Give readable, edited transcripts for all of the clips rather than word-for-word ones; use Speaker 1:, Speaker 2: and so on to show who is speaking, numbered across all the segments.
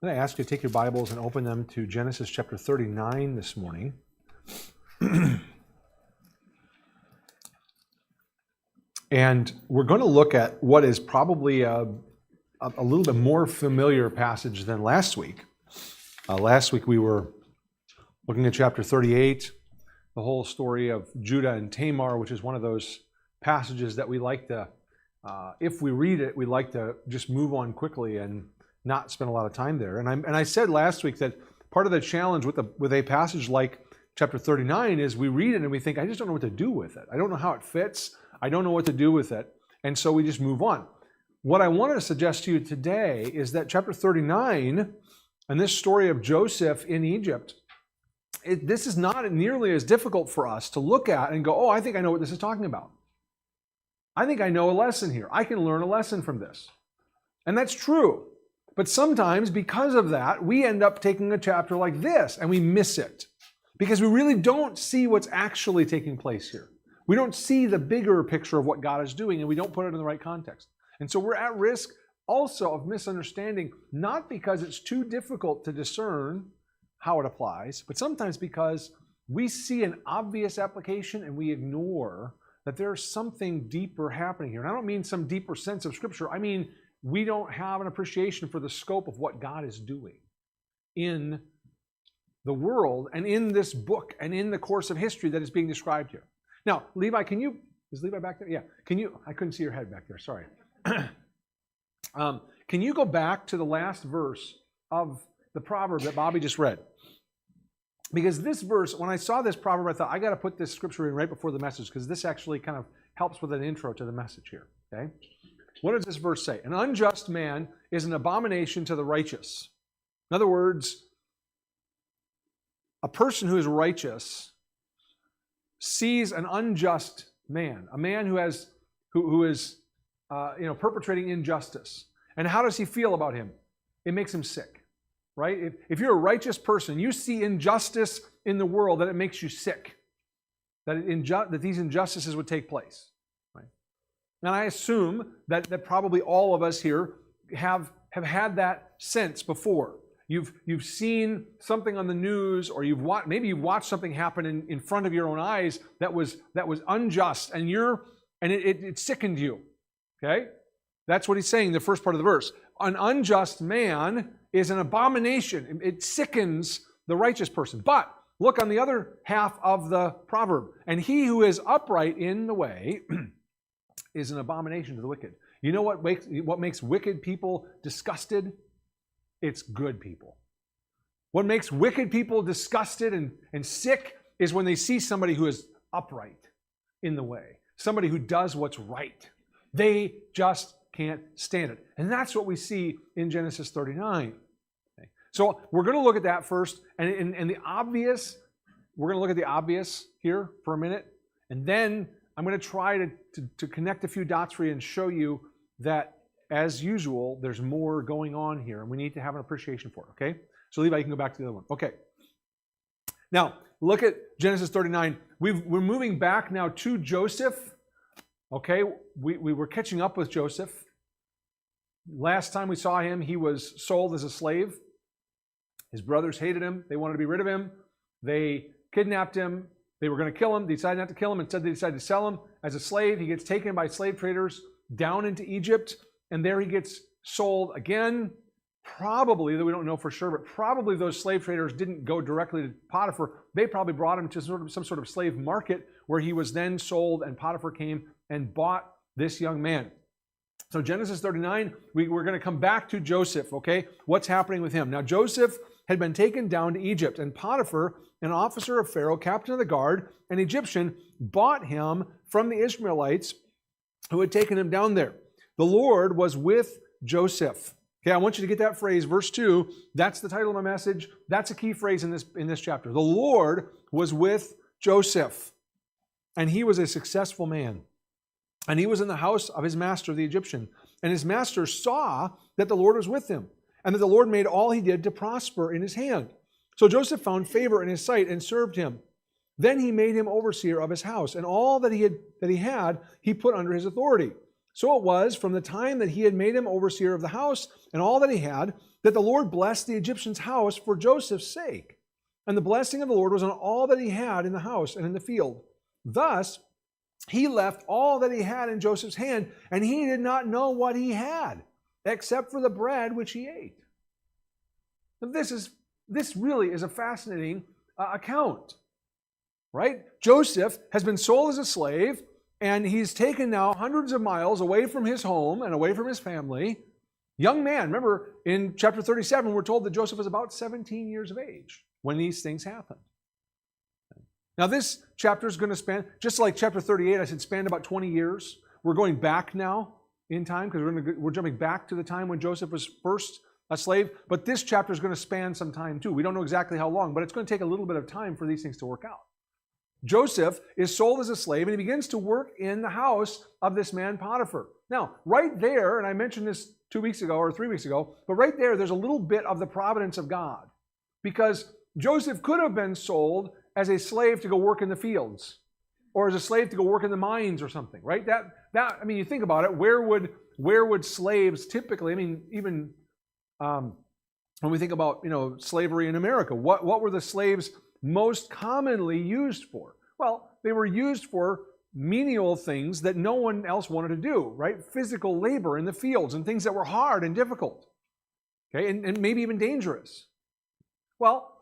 Speaker 1: I'm going to ask you to take your Bibles and open them to Genesis chapter 39 this morning. And we're going to look at what is probably a little bit more familiar passage than last week. Last week we were looking at chapter 38, the whole story of Judah and Tamar, which is one of those passages that we like to, if we read it, we like to just move on quickly and not spend a lot of time there. And I said last week that part of the challenge with a passage like chapter 39 is we read it and we think, I just don't know what to do with it. I don't know how it fits. I don't know what to do with it. And so we just move on. What I wanted to suggest to you today is that chapter 39 and this story of Joseph in Egypt, this is not nearly as difficult for us to look at and go, oh, I think I know what this is talking about. I think I know a lesson here. I can learn a lesson from this. And that's true. But sometimes because of that, we end up taking a chapter like this and we miss it because we really don't see what's actually taking place here. We don't see the bigger picture of what God is doing and we don't put it in the right context. And so we're at risk also of misunderstanding, not because it's too difficult to discern how it applies, but sometimes because we see an obvious application and we ignore that there's something deeper happening here. And I don't mean some deeper sense of Scripture. I mean, we don't have an appreciation for the scope of what God is doing in the world and in this book and in the course of history that is being described here. Now, Levi, is Levi back there? Yeah. I couldn't see your head back there, sorry. Can you go back to the last verse of the proverb that Bobby just read? Because this verse, when I saw this proverb, I thought, I got to put this scripture in right before the message because this actually kind of helps with an intro to the message here, okay? What does this verse say? An unjust man is an abomination to the righteous. In other words, a person who is righteous sees an unjust man, a man who is perpetrating injustice. And how does he feel about him? It makes him sick, right? If you're a righteous person, you see injustice in the world, that it makes you sick, that these injustices would take place. And I assume that probably all of us here have had that sense before. You've seen something on the news, or maybe you've watched something happen in front of your own eyes that was unjust, and it sickened you. Okay? That's what he's saying in the first part of the verse. An unjust man is an abomination. It sickens the righteous person. But look on the other half of the proverb. And he who is upright in the way is an abomination to the wicked. You know what makes wicked people disgusted? It's good people. What makes wicked people disgusted and sick is when they see somebody who is upright in the way, somebody who does what's right. They just can't stand it. And that's what we see in Genesis 39. Okay. So we're going to look at that first, and the obvious, we're going to look at the obvious here for a minute, and then I'm going to try to connect a few dots for you and show you that, as usual, there's more going on here, and we need to have an appreciation for it, okay? So Levi, you can go back to the other one. Okay. Now, look at Genesis 39. We're moving back now to Joseph, okay? We were catching up with Joseph. Last time we saw him, he was sold as a slave. His brothers hated him. They wanted to be rid of him. They kidnapped him. They were going to kill him. They decided not to kill him. Instead, they decided to sell him as a slave. He gets taken by slave traders down into Egypt, and there he gets sold again. Probably, though we don't know for sure, but probably those slave traders didn't go directly to Potiphar. They probably brought him to some sort of slave market where he was then sold, and Potiphar came and bought this young man. So Genesis 39, we're going to come back to Joseph, okay? What's happening with him? Now, Joseph had been taken down to Egypt, and Potiphar, an officer of Pharaoh, captain of the guard, an Egyptian, bought him from the Ishmaelites who had taken him down there. The Lord was with Joseph. Okay, I want you to get that phrase, verse 2. That's the title of my message. That's a key phrase in this chapter. The Lord was with Joseph, and he was a successful man. And he was in the house of his master, the Egyptian. And his master saw that the Lord was with him, and that the Lord made all he did to prosper in his hand. So Joseph found favor in his sight and served him. Then he made him overseer of his house, and all that he had, he put under his authority. So it was from the time that he had made him overseer of the house and all that he had, that the Lord blessed the Egyptian's house for Joseph's sake. And the blessing of the Lord was on all that he had in the house and in the field. Thus, he left all that he had in Joseph's hand, and he did not know what he had, except for the bread which he ate. Now, this really is a fascinating account, right? Joseph has been sold as a slave, and he's taken now hundreds of miles away from his home and away from his family. Young man, remember in chapter 37, we're told that Joseph was about 17 years of age when these things happened. Now this chapter is going to span, just like chapter 38, I said, spanned about 20 years. We're going back now in time because we're jumping back to the time when Joseph was first a slave. But this chapter is going to span some time too. We don't know exactly how long, but it's going to take a little bit of time for these things to work out. Joseph is sold as a slave, and he begins to work in the house of this man Potiphar. Now, right there, and I mentioned this 2 weeks ago or 3 weeks ago, but right there's a little bit of the providence of God. Because Joseph could have been sold as a slave to go work in the fields, or as a slave to go work in the mines or something, right? I mean, you think about it, where would slaves typically, I mean, even when we think about, slavery in America, what were the slaves most commonly used for? Well, they were used for menial things that no one else wanted to do, right? Physical labor in the fields and things that were hard and difficult, okay, and maybe even dangerous. Well,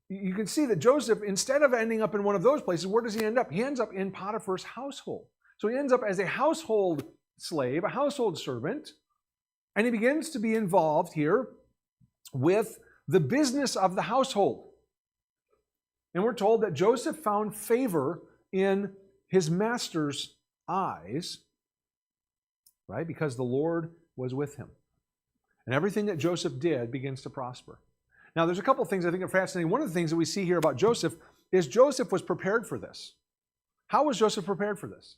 Speaker 1: you can see that Joseph, instead of ending up in one of those places, where does he end up? He ends up in Potiphar's household. So he ends up as a household slave, a household servant, and he begins to be involved here with the business of the household. And we're told that Joseph found favor in his master's eyes, right? Because the Lord was with him. And everything that Joseph did begins to prosper. Now, there's a couple of things I think are fascinating. One of the things that we see here about Joseph is Joseph was prepared for this. How was Joseph prepared for this?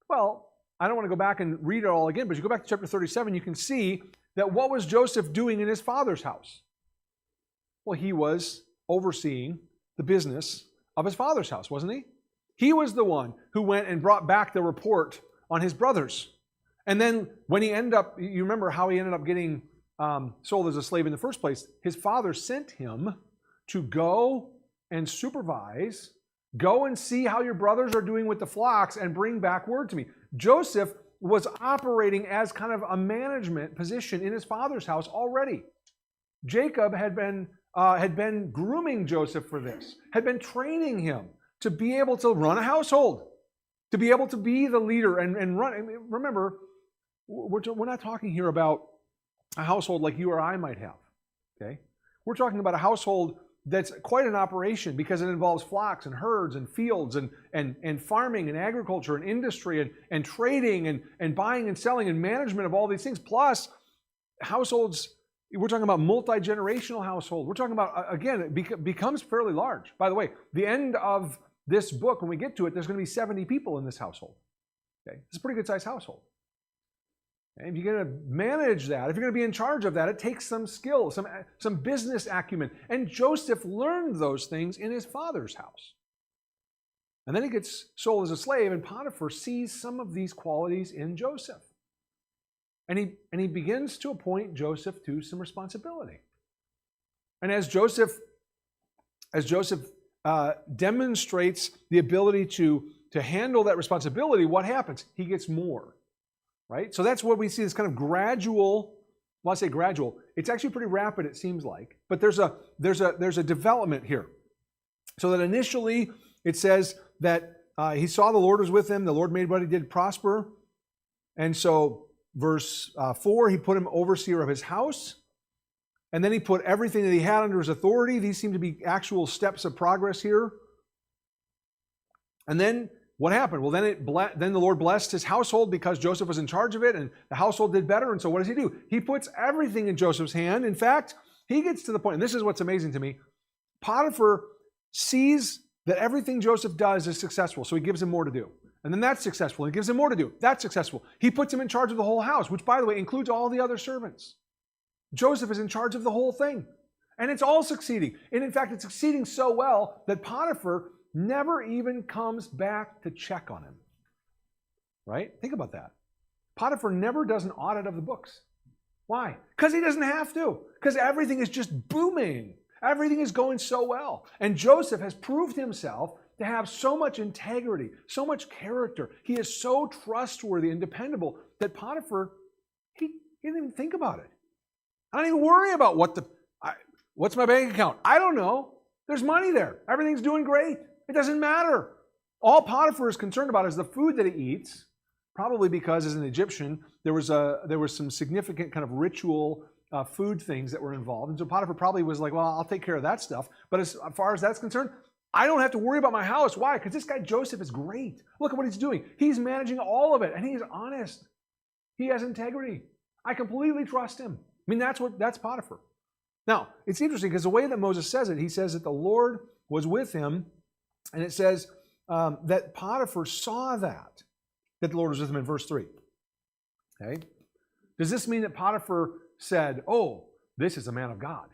Speaker 1: Well, I don't want to go back and read it all again, but you go back to chapter 37, you can see that what was Joseph doing in his father's house? Well, he was overseeing the business of his father's house, wasn't he? He was the one who went and brought back the report on his brothers. And then when he ended up, you remember how he ended up getting sold as a slave in the first place. His father sent him to go and supervise, go and see how your brothers are doing with the flocks and bring back word to me. Joseph was operating as kind of a management position in his father's house already. Jacob had been grooming Joseph for this, had been training him to be able to run a household, to be able to be the leader and run. Remember, we're not talking here about a household like you or I might have, okay? We're talking about a household that's quite an operation because it involves flocks and herds and fields and farming and agriculture and industry and trading and buying and selling and management of all these things. Plus, households, we're talking about multi-generational household. We're talking about, again, it becomes fairly large. By the way, the end of this book, when we get to it, there's going to be 70 people in this household. Okay, it's a pretty good-sized household. And if you're going to manage that, if you're going to be in charge of that, it takes some skill, some business acumen. And Joseph learned those things in his father's house. And then he gets sold as a slave, and Potiphar sees some of these qualities in Joseph. And he begins to appoint Joseph to some responsibility. And as Joseph demonstrates the ability to handle that responsibility, what happens? He gets more. Right? So that's what we see, this kind of gradual, well, I say gradual, it's actually pretty rapid, it seems like, but there's a development here. So that initially it says that he saw the Lord was with him, the Lord made what he did prosper. And so verse 4, he put him overseer of his house, and then he put everything that he had under his authority. These seem to be actual steps of progress here. And then what happened? Well, then the Lord blessed his household because Joseph was in charge of it, and the household did better. And so what does he do? He puts everything in Joseph's hand. In fact, he gets to the point, and this is what's amazing to me. Potiphar sees that everything Joseph does is successful, so he gives him more to do. And then that's successful, and he gives him more to do. That's successful. He puts him in charge of the whole house, which, by the way, includes all the other servants. Joseph is in charge of the whole thing. And it's all succeeding. And in fact, it's succeeding so well that Potiphar never even comes back to check on him. Right? Think about that. Potiphar never does an audit of the books. Why? Because he doesn't have to. Because everything is just booming. Everything is going so well. And Joseph has proved himself to have so much integrity, so much character. He is so trustworthy and dependable that Potiphar, he didn't even think about it. I don't even worry about what's my bank account. I don't know. There's money there. Everything's doing great. It doesn't matter. All Potiphar is concerned about is the food that he eats, probably because as an Egyptian, there was some significant kind of ritual food things that were involved. And so Potiphar probably was like, well, I'll take care of that stuff. But as far as that's concerned, I don't have to worry about my house. Why? Because this guy Joseph is great. Look at what he's doing. He's managing all of it, and he's honest. He has integrity. I completely trust him. I mean, that's Potiphar. Now, it's interesting because the way that Moses says it, he says that the Lord was with him, and it says that Potiphar saw that the Lord was with him in verse 3. Okay? Does this mean that Potiphar said, oh, this is a man of God?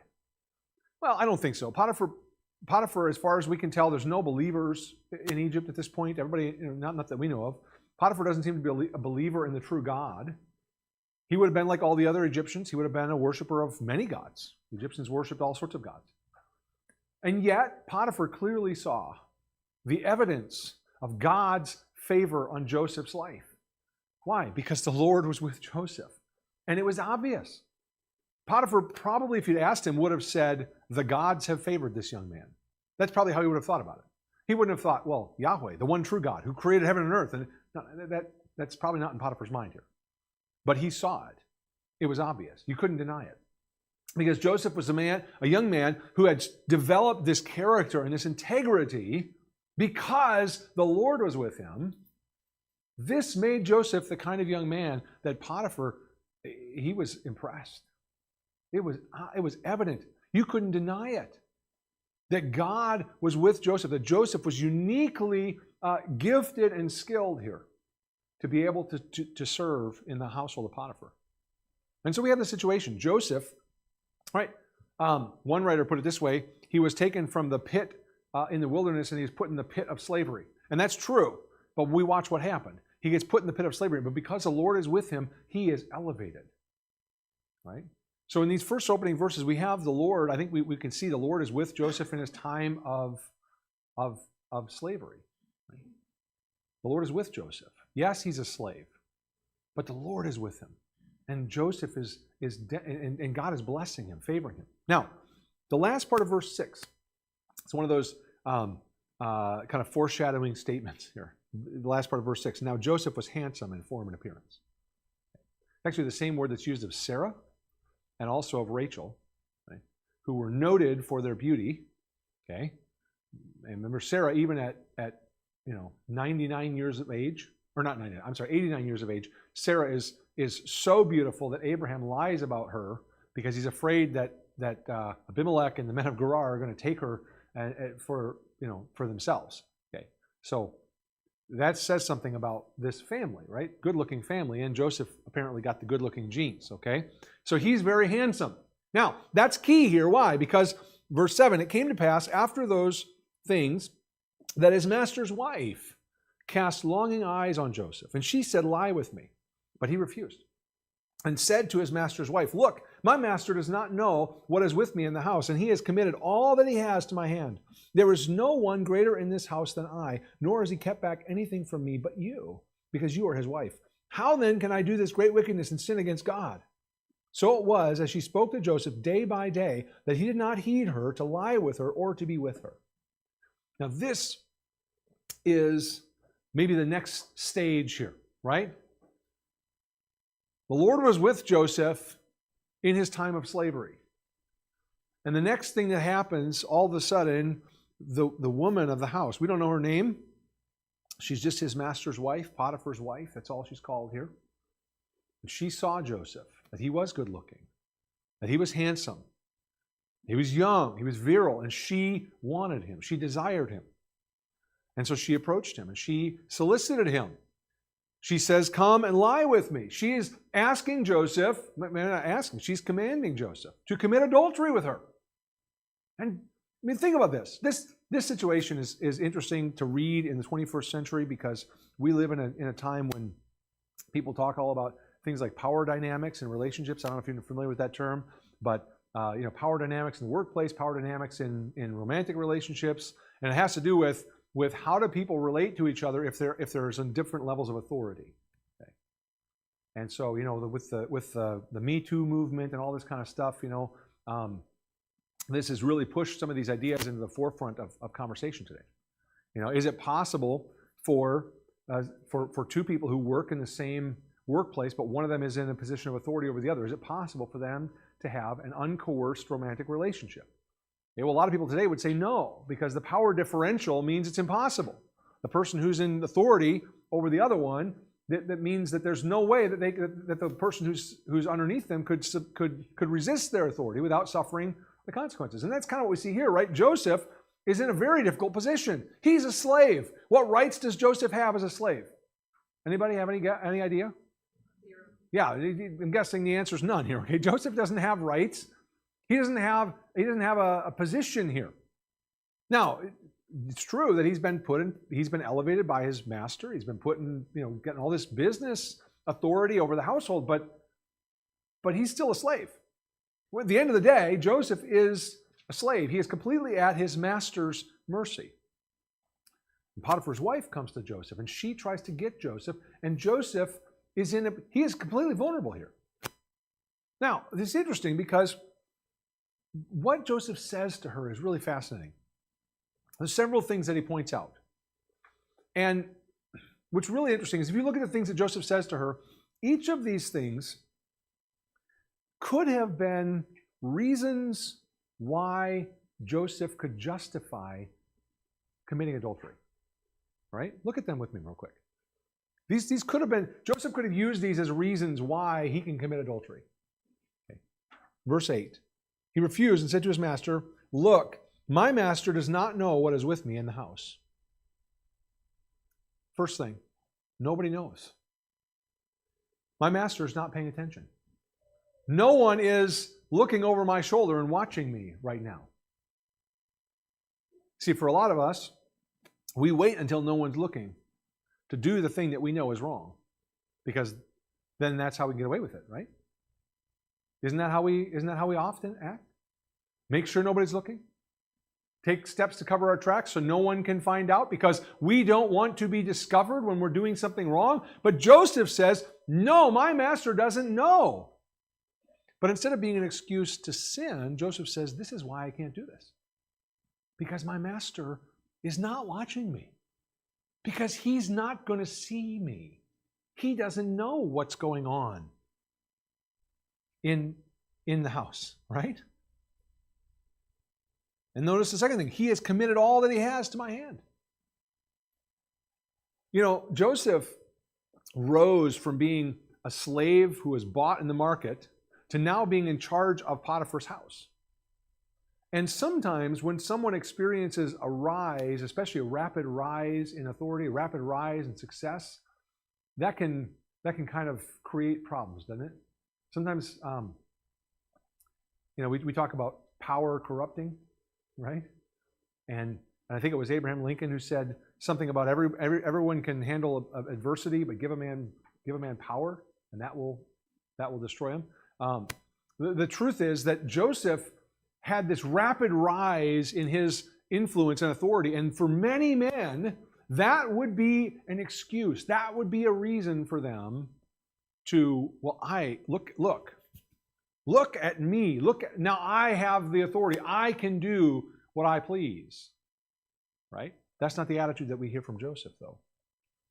Speaker 1: Well, I don't think so. Potiphar, as far as we can tell, there's no believers in Egypt at this point. Everybody, not that we know of. Potiphar doesn't seem to be a believer in the true God. He would have been like all the other Egyptians. He would have been a worshiper of many gods. The Egyptians worshipped all sorts of gods. And yet, Potiphar clearly saw the evidence of God's favor on Joseph's life. Why? Because the Lord was with Joseph. And it was obvious. Potiphar probably, if you'd asked him, would have said, the gods have favored this young man. That's probably how he would have thought about it. He wouldn't have thought, well, Yahweh, the one true God who created heaven and earth. And no, that's probably not in Potiphar's mind here. But he saw it. It was obvious. You couldn't deny it. Because Joseph was a young man who had developed this character and this integrity because the Lord was with him. This made Joseph the kind of young man that Potiphar, he was impressed. It was evident. You couldn't deny it. That God was with Joseph, that Joseph was uniquely gifted and skilled here to be able to serve in the household of Potiphar. And so we have the situation. Joseph, right? One writer put it this way: he was taken from the pit in the wilderness and he was put in the pit of slavery. And that's true, but we watch what happened. He gets put in the pit of slavery, but because the Lord is with him, he is elevated. Right? So in these first opening verses, we have the Lord. I think we can see the Lord is with Joseph in his time of slavery. Right? The Lord is with Joseph. Yes, he's a slave, but the Lord is with him. And Joseph and God is blessing him, favoring him. Now, the last part of verse 6, it's one of those kind of foreshadowing statements here. The last part of verse 6. Now Joseph was handsome in form and appearance. Actually, the same word that's used of Sarah and also of Rachel, right, who were noted for their beauty. Okay, and remember Sarah, even at 99 years of age, or not 99, I'm sorry, 89 years of age. Sarah is so beautiful that Abraham lies about her because he's afraid that Abimelech and the men of Gerar are going to take her for themselves. Okay, so that says something about this family, right? Good-looking family, and Joseph apparently got the good-looking genes, okay? So he's very handsome. Now, that's key here. Why? Because verse 7, it came to pass after those things that his master's wife cast longing eyes on Joseph, and she said, lie with me. But he refused and said to his master's wife, look, my master does not know what is with me in the house, and he has committed all that he has to my hand. There is no one greater in this house than I, nor has he kept back anything from me but you, because you are his wife. How then can I do this great wickedness and sin against God? So it was, as she spoke to Joseph day by day, that he did not heed her to lie with her or to be with her. Now this is maybe the next stage here, right? The Lord was with Joseph in his time of slavery. And the next thing that happens, all of a sudden, the woman of the house, we don't know her name. She's just his master's wife, Potiphar's wife. That's all she's called here. And she saw Joseph, that he was good looking, that he was handsome, he was young, he was virile, and she wanted him. She desired him. And so she approached him and she solicited him. She says, come and lie with me. She is asking Joseph, not asking, she's commanding Joseph to commit adultery with her. And I mean, think about this. This situation is interesting to read in the 21st century because we live in a time when people talk all about things like power dynamics in relationships. I don't know if you're familiar with that term, but power dynamics in the workplace, power dynamics in romantic relationships, and it has to do with how do people relate to each other if there's in different levels of authority. Okay. And so with the Me Too movement and all this kind of stuff, this has really pushed some of these ideas into the forefront of conversation today. Is it possible for two people who work in the same workplace, but one of them is in a position of authority over the other? Is it possible for them to have an uncoerced romantic relationship? Well, a lot of people today would say no, because the power differential means it's impossible. The person who's in authority over the other one, that means that there's no way that the person who's underneath them could resist their authority without suffering the consequences. And that's kind of what we see here, right? Joseph is in a very difficult position. He's a slave. What rights does Joseph have as a slave? Anybody have any idea? Zero. Yeah, I'm guessing the answer is none here. Okay, Joseph doesn't have rights. He doesn't have a position here. Now, it's true that he's been elevated by his master. He's been getting all this business authority over the household, but he's still a slave. Well, at the end of the day, Joseph is a slave. He is completely at his master's mercy. And Potiphar's wife comes to Joseph, and she tries to get Joseph, and Joseph he is completely vulnerable here. Now, this is interesting because what Joseph says to her is really fascinating. There's several things that he points out. And what's really interesting is if you look at the things that Joseph says to her, each of these things could have been reasons why Joseph could justify committing adultery. Right? Look at them with me real quick. These could have been, Joseph could have used these as reasons why he can commit adultery. Okay. Verse 8. He refused and said to his master, "Look, my master does not know what is with me in the house." First thing, nobody knows. My master is not paying attention. No one is looking over my shoulder and watching me right now. See, for a lot of us, we wait until no one's looking to do the thing that we know is wrong, because then that's how we get away with it, right? Isn't that how we often act? Make sure nobody's looking. Take steps to cover our tracks so no one can find out, because we don't want to be discovered when we're doing something wrong. But Joseph says, no, my master doesn't know. But instead of being an excuse to sin, Joseph says, this is why I can't do this. Because my master is not watching me. Because he's not going to see me. He doesn't know what's going on in the house, right? And notice the second thing, he has committed all that he has to my hand. Joseph rose from being a slave who was bought in the market to now being in charge of Potiphar's house. And sometimes when someone experiences a rise, especially a rapid rise in authority, a rapid rise in success, that can kind of create problems, doesn't it? Sometimes, we talk about power corrupting, right? And I think it was Abraham Lincoln who said something about everyone can handle adversity, but give a man power, and that will destroy him. The truth is that Joseph had this rapid rise in his influence and authority, and for many men, that would be an excuse. That would be a reason for them to, look at me. Now I have the authority. I can do what I please. Right? That's not the attitude that we hear from Joseph, though.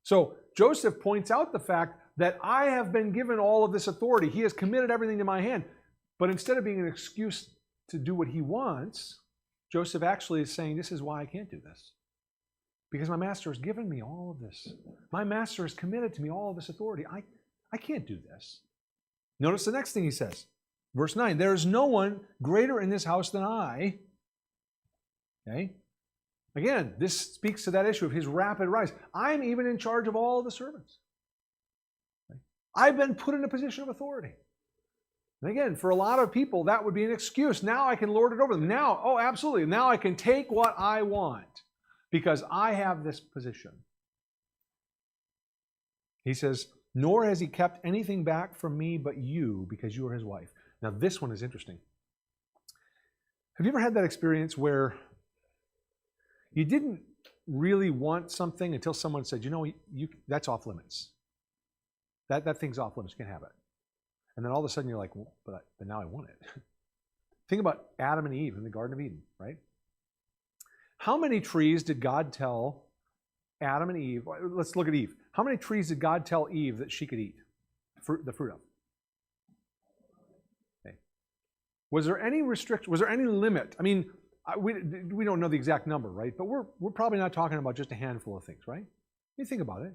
Speaker 1: So Joseph points out the fact that I have been given all of this authority. He has committed everything to my hand. But instead of being an excuse to do what he wants, Joseph actually is saying, this is why I can't do this. Because my master has given me all of this. My master has committed to me all of this authority. I can't do this. Notice the next thing he says. Verse 9, there is no one greater in this house than I. Okay? Again, this speaks to that issue of his rapid rise. I'm even in charge of all the servants. Okay? I've been put in a position of authority. And again, for a lot of people, that would be an excuse. Now I can lord it over them. Now, oh, absolutely. Now I can take what I want because I have this position. He says, nor has he kept anything back from me but you, because you are his wife. Now this one is interesting. Have you ever had that experience where you didn't really want something until someone said, that's off limits. That thing's off limits, you can't have it. And then all of a sudden you're like, well, but now I want it. Think about Adam and Eve in the Garden of Eden, right? How many trees did God tell Adam and Eve? Let's look at Eve. How many trees did God tell Eve that she could eat the fruit of? Okay. Was there any restriction? Was there any limit? I mean, we don't know the exact number, right? But we're probably not talking about just a handful of things, right? You think about it.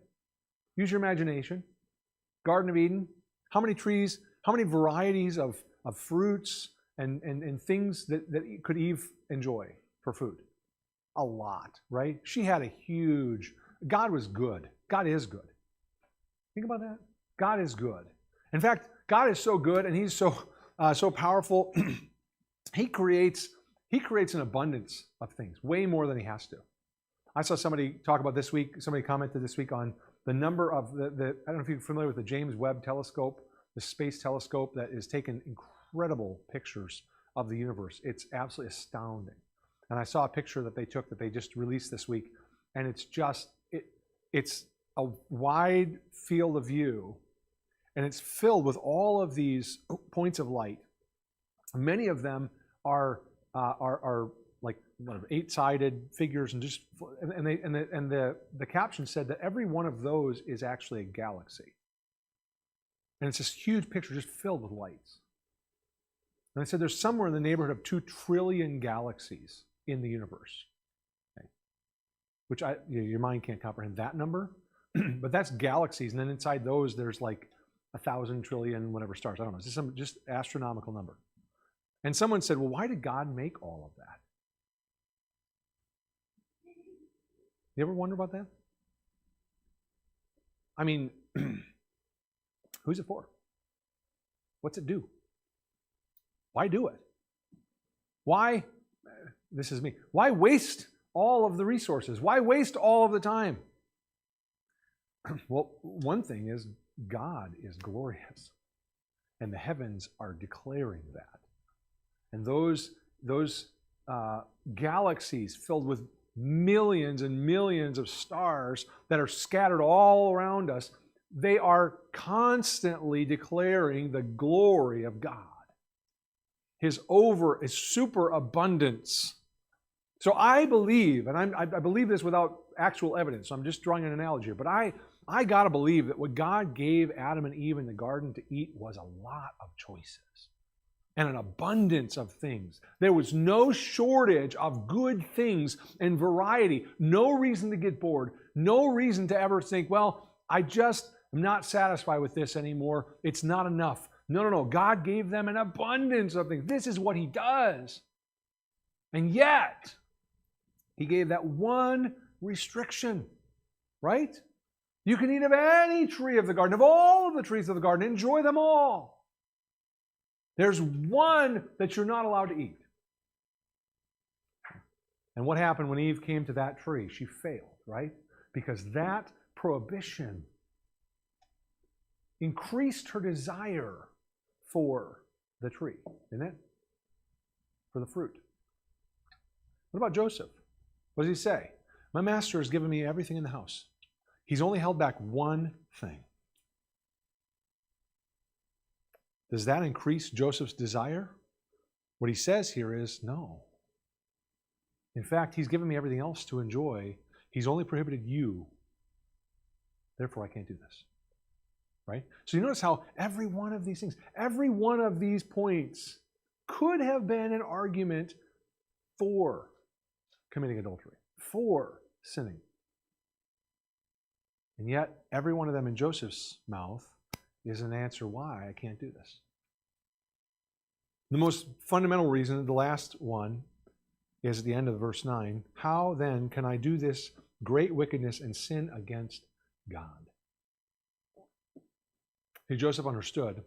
Speaker 1: Use your imagination. Garden of Eden. How many trees? How many varieties of fruits and things that could Eve enjoy for food? A lot, right? She had a huge. God was good. God is good. Think about that. God is good. In fact, God is so good, and He's so powerful. He creates an abundance of things, way more than He has to. I saw somebody talk about this week. Somebody commented this week on the number of the I don't know if you're familiar with the James Webb Telescope, the space telescope that is taking incredible pictures of the universe. It's absolutely astounding. And I saw a picture that they took that they just released this week, and it's a wide field of view, and it's filled with all of these points of light. Many of them are like 8-sided figures, and the caption said that every one of those is actually a galaxy, and it's this huge picture just filled with lights. And I said there's somewhere in the neighborhood of 2 trillion galaxies in the universe, okay? Which your mind can't comprehend that number, but that's galaxies, and then inside those there's like 1,000 trillion whatever stars. I don't know. It's some just astronomical number. And someone said, well, why did God make all of that? You ever wonder about that? I mean, who's it for? What's it do? Why do it? Why, this is me, why waste all of the resources? Why waste all of the time? Well, one thing is God is glorious, and the heavens are declaring that. And those galaxies filled with millions and millions of stars that are scattered all around us, they are constantly declaring the glory of God. His superabundance. So I believe, and I believe this without actual evidence, so I'm just drawing an analogy here, but I got to believe that what God gave Adam and Eve in the garden to eat was a lot of choices and an abundance of things. There was no shortage of good things and variety. No reason to get bored. No reason to ever think, well, I just am not satisfied with this anymore. It's not enough. No. God gave them an abundance of things. This is what He does. And yet, He gave that one restriction, right? You can eat of any tree of the garden, of all of the trees of the garden, enjoy them all. There's one that you're not allowed to eat. And what happened when Eve came to that tree? She failed, right? Because that prohibition increased her desire for the tree, didn't it? For the fruit. What about Joseph? What does he say? My master has given me everything in the house. He's only held back one thing. Does that increase Joseph's desire? What he says here is no. In fact, He's given me everything else to enjoy. He's only prohibited you. Therefore, I can't do this. Right? So you notice how every one of these things, every one of these points could have been an argument for committing adultery, for sinning. And yet, every one of them in Joseph's mouth is an answer why I can't do this. The most fundamental reason, the last one, is at the end of verse 9. How then can I do this great wickedness and sin against God? See, Joseph understood.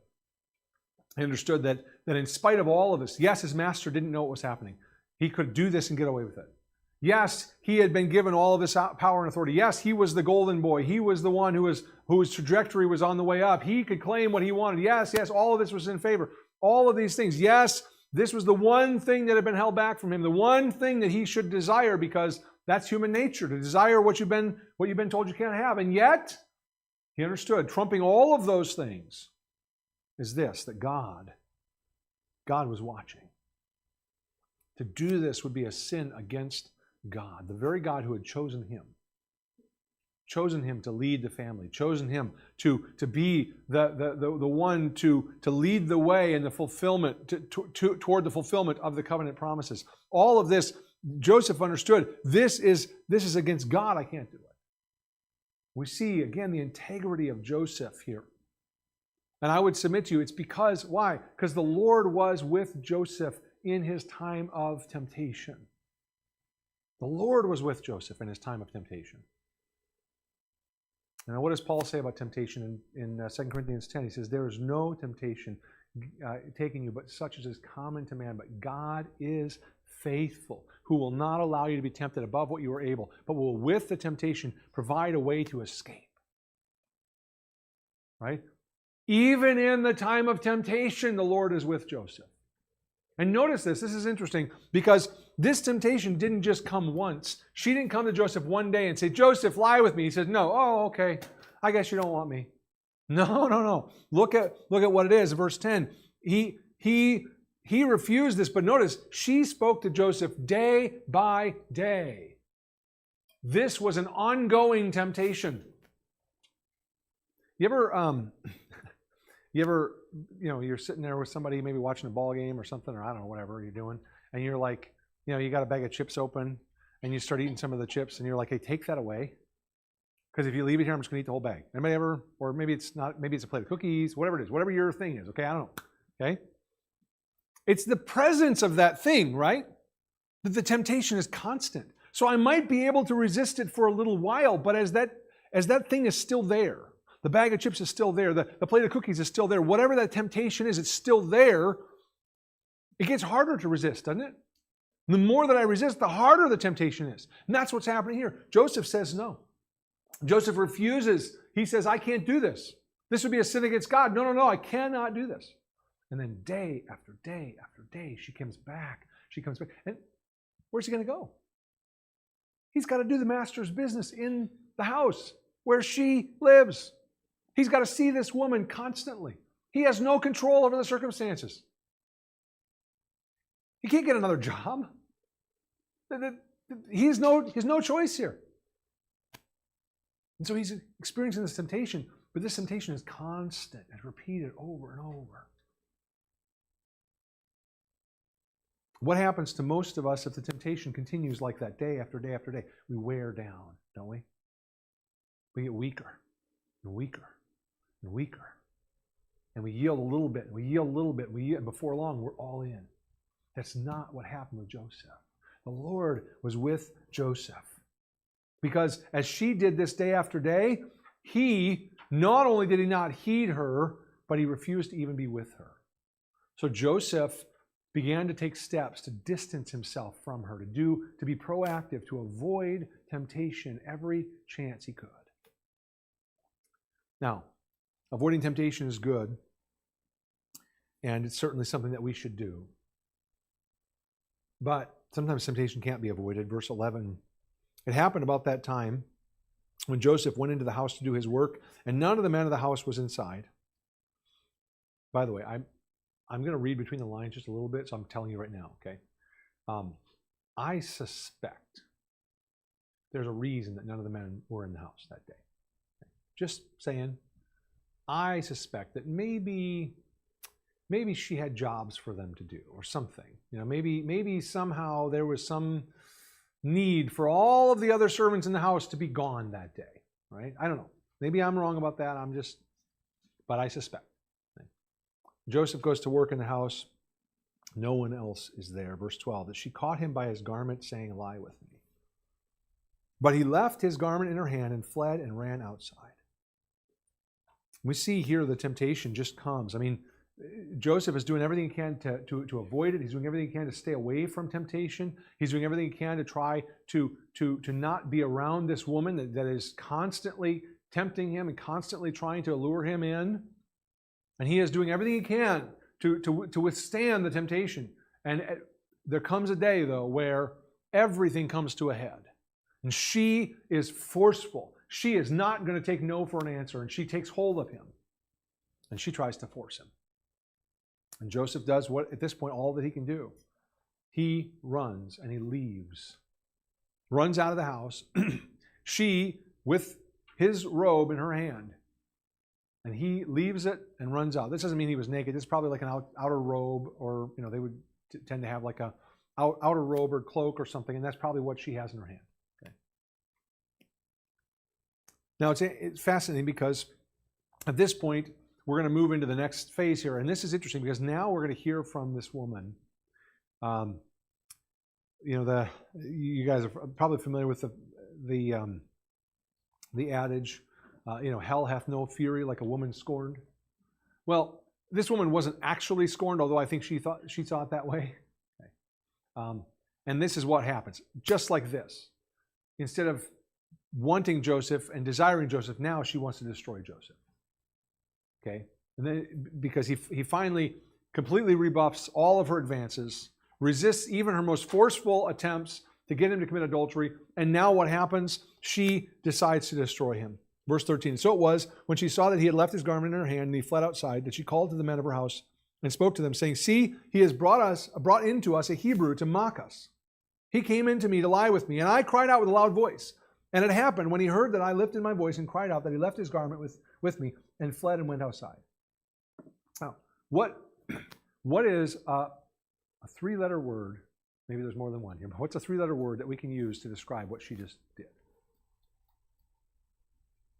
Speaker 1: He understood that in spite of all of this, yes, his master didn't know what was happening. He could do this and get away with it. Yes, he had been given all of this power and authority. Yes, he was the golden boy. He was the one whose trajectory was on the way up. He could claim what he wanted. Yes, all of this was in favor. All of these things. Yes, this was the one thing that had been held back from him. The one thing that he should desire, because that's human nature, to desire what you've been told you can't have. And yet, he understood, trumping all of those things, is this, that God was watching. To do this would be a sin against God, the very God who had chosen him to lead the family, chosen him to be the one to lead the way in the fulfillment, toward the fulfillment of the covenant promises. All of this, Joseph understood, this is against God, I can't do it. We see, again, the integrity of Joseph here. And I would submit to you, it's because, why? Because the Lord was with Joseph in his time of temptation. The Lord was with Joseph in his time of temptation. Now, what does Paul say about temptation in 2 Corinthians 10? He says, there is no temptation taking you, but such as is common to man. But God is faithful, who will not allow you to be tempted above what you are able, but will with the temptation provide a way to escape. Right? Even in the time of temptation, the Lord is with Joseph. And notice this is interesting, because this temptation didn't just come once. She didn't come to Joseph one day and say, Joseph, lie with me. He said, no. Oh, okay. I guess you don't want me. No. Look at what it is. Verse 10. He refused this, but notice, she spoke to Joseph day by day. This was an ongoing temptation. You're sitting there with somebody, maybe watching a ball game or something, or I don't know, whatever you're doing, and you're like, you got a bag of chips open, and you start eating some of the chips, and you're like, hey, take that away, because if you leave it here, I'm just going to eat the whole bag. Anybody ever? Or maybe it's not, maybe it's a plate of cookies, whatever it is, whatever your thing is, okay? I don't know, okay? It's the presence of that thing, right? That the temptation is constant. So I might be able to resist it for a little while, but as that thing is still there, the bag of chips is still there, the plate of cookies is still there, whatever that temptation is, it's still there. It gets harder to resist, doesn't it? The more that I resist, the harder the temptation is. And that's what's happening here. Joseph says no. Joseph refuses. He says, I can't do this. This would be a sin against God. No, I cannot do this. And then day after day after day, she comes back. And where's he going to go? He's got to do the master's business in the house where she lives. He's got to see this woman constantly. He has no control over the circumstances. He can't get another job. He has no choice here. And so he's experiencing this temptation, but this temptation is constant and repeated over and over. What happens to most of us if the temptation continues like that day after day after day? We wear down, don't we? We get weaker and weaker and weaker. And we yield a little bit, and before long we're all in. That's not what happened with Joseph. The Lord was with Joseph. Because as she did this day after day, he not only did he not heed her, but he refused to even be with her. So Joseph began to take steps to distance himself from her, to be proactive, to avoid temptation every chance he could. Now, avoiding temptation is good, and it's certainly something that we should do. But sometimes temptation can't be avoided. Verse 11, it happened about that time when Joseph went into the house to do his work, and none of the men of the house was inside. By the way, I'm going to read between the lines just a little bit, so I'm telling you right now, okay? I suspect there's a reason that none of the men were in the house that day. Just saying, I suspect that maybe she had jobs for them to do or something. Maybe somehow there was some need for all of the other servants in the house to be gone that day, right? I don't know. Maybe I'm wrong about that. But I suspect. Joseph goes to work in the house. No one else is there. Verse 12, that she caught him by his garment, saying, lie with me. But he left his garment in her hand and fled and ran outside. We see here the temptation just comes. I mean, Joseph is doing everything he can to avoid it. He's doing everything he can to stay away from temptation. He's doing everything he can to try to not be around this woman that is constantly tempting him and constantly trying to lure him in. And he is doing everything he can to withstand the temptation. And there comes a day, though, where everything comes to a head. And she is forceful. She is not going to take no for an answer. And she takes hold of him. And she tries to force him. And Joseph does what, at this point, all that he can do. He runs and he leaves. Runs out of the house. She, with his robe in her hand. And he leaves it and runs out. This doesn't mean he was naked. This is probably like an outer robe, or they would tend to have like a outer robe or cloak or something, and that's probably what she has in her hand. Okay. Now it's fascinating because at this point we're going to move into the next phase here, and this is interesting because now we're going to hear from this woman. You guys are probably familiar with the adage. Hell hath no fury like a woman scorned. Well, this woman wasn't actually scorned, although I think she saw it that way. Okay. And this is what happens. Just like this. Instead of wanting Joseph and desiring Joseph, now she wants to destroy Joseph. Okay? And then because he finally completely rebuffs all of her advances, resists even her most forceful attempts to get him to commit adultery, and now what happens? She decides to destroy him. Verse 13, so it was, when she saw that he had left his garment in her hand and he fled outside, that she called to the men of her house and spoke to them, saying, see, he has brought into us a Hebrew to mock us. He came in to me to lie with me, and I cried out with a loud voice. And it happened, when he heard that I lifted my voice and cried out, that he left his garment with me and fled and went outside. Now, what is a three-letter word? Maybe there's more than one here, but what's a three-letter word that we can use to describe what she just did?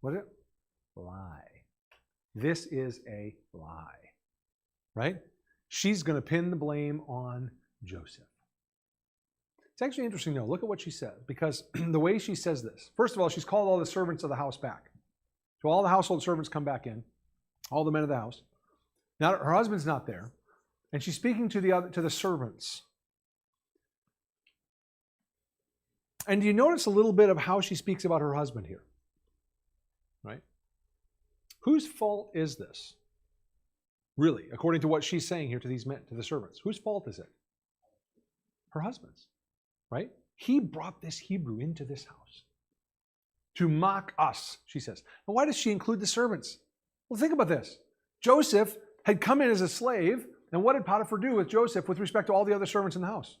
Speaker 1: What is it? Lie. This is a lie, right? She's going to pin the blame on Joseph. It's actually interesting, though. Look at what she says, because the way she says this. First of all, she's called all the servants of the house back. So all the household servants come back in, all the men of the house. Now her husband's not there, and she's speaking to the servants. And do you notice a little bit of how she speaks about her husband here? Right? Whose fault is this? Really, according to what she's saying here to these men, to the servants. Whose fault is it? Her husband's. Right? He brought this Hebrew into this house to mock us, she says. Now, why does she include the servants? Well, think about this. Joseph had come in as a slave, and what did Potiphar do with Joseph with respect to all the other servants in the house?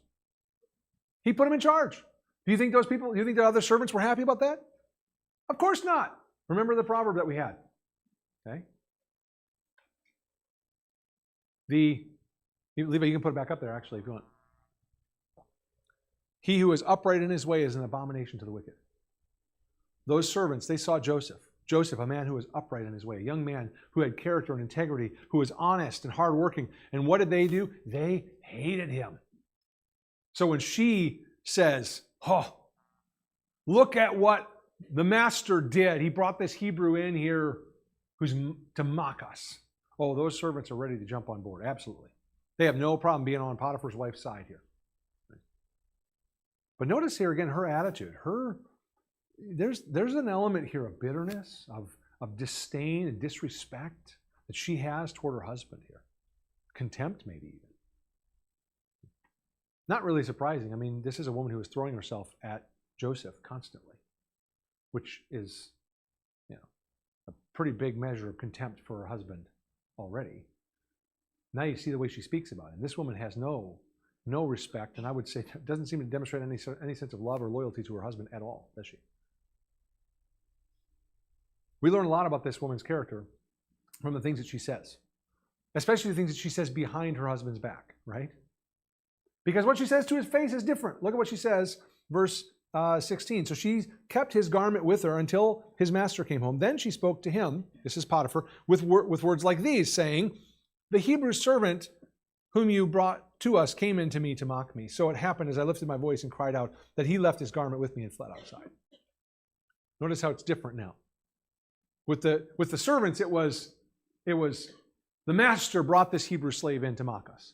Speaker 1: He put him in charge. Do you think the other servants were happy about that? Of course not. Remember the proverb that we had. Okay? Levi, you can put it back up there, actually, if you want. He who is upright in his way is an abomination to the wicked. Those servants, they saw Joseph. Joseph, a man who was upright in his way, a young man who had character and integrity, who was honest and hardworking. And what did they do? They hated him. So when she says, oh, look at what the master did. He brought this Hebrew in here who's to mock us. Oh, those servants are ready to jump on board. Absolutely. They have no problem being on Potiphar's wife's side here. But notice here again her attitude. There's an element here of bitterness, of disdain and disrespect that she has toward her husband here. Contempt, maybe even. Not really surprising. I mean, this is a woman who is throwing herself at Joseph constantly, which is, a pretty big measure of contempt for her husband already. Now you see the way she speaks about him. This woman has no respect, and I would say doesn't seem to demonstrate any sense of love or loyalty to her husband at all, does she? We learn a lot about this woman's character from the things that she says, especially the things that she says behind her husband's back, right? Because what she says to his face is different. Look at what she says, verse 16. So she kept his garment with her until his master came home. Then she spoke to him, this is Potiphar, with words like these, saying, the Hebrew servant whom you brought to us came in to me to mock me. So it happened as I lifted my voice and cried out that he left his garment with me and fled outside. Notice how it's different now. With the servants, it was The master brought this Hebrew slave in to mock us.